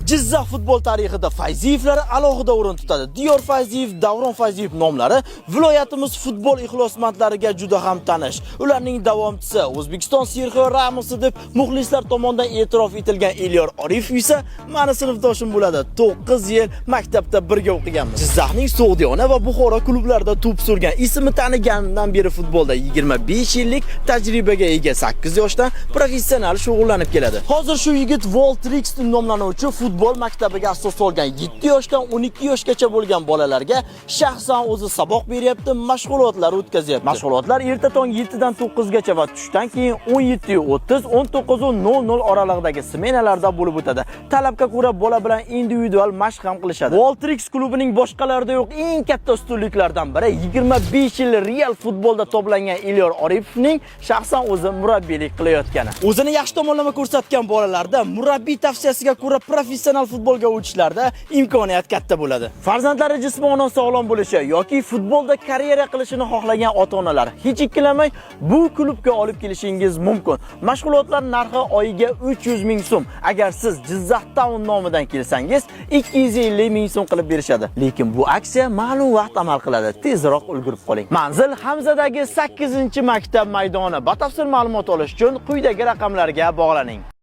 Jizzax futbol tarixida Fayziyevlar alohida o'rin tutadi. Diyor Fayziyev, Davron Fayziyev nomlari viloyatimiz futbol ixlosmandlariga juda ham tanish. Ularning davomchisi O'zbekiston Serxio Ramosi deb muxlislar tomonidan e'tirof etilgan Elyor Orifov esa meni sinfdoshim bo'ladi. 9 yil maktabda birga o'qiganmiz. Jizzaxning So'g'diyona va Buxoro klublarida to'p surgan, ismi tanigandan beri futbolda 25 yillik tajribaga ega 8 yoshdan professional shug'ullanib keladi. Hozir shu yigit Voltrix nomlanuvchi futbol maktabiga asos solgan 7 yoshdan 12 yoshgacha bo'lgan bolalarga shaxsan o'zi saboq beryapti, mashg'ulotlar o'tkazyapti. Mashg'ulotlar erta tong 7 dan 9 gacha va tushdan keyin 17:30, 19:00 oralig'idagi smenalarda bo'lib o'tadi. Talabga ko'ra bola bilan individual mashq ham qilishadi. Voltrix klubining boshqalarda yo'q eng katta ustunliklardan biri 25 yil real futbolda to'plangan Elyor Oripovning shaxsan o'zi murabbiylik qilayotgani. O'zini yaxshi tomonlama ko'rsatgan bolalarda murabbiy tavsiyasiga ko'ra professional futbolga o'tishlarda imkoniyat katta bo'ladi. Farzandlari jismonan sog'lom bo'lishi yoki futbolda karyera qilishini xohlagan ota-onalar hech ikkilamay bu klubga olib kelishingiz mumkin. Mashg'ulotlar narxi oyiga 300 ming so'm. Agar siz Jizzax Town nomidan kelsangiz 250 ming so'm qilib berishadi. Lekin bu aksiya ma'lum vaqt amal qiladi. Tezroq ulgurib qoling. Manzil Hamzadagi 8-maktab maydoni. Batafsil ma'lumot olish uchun quyidagi raqamlarga bog'laning.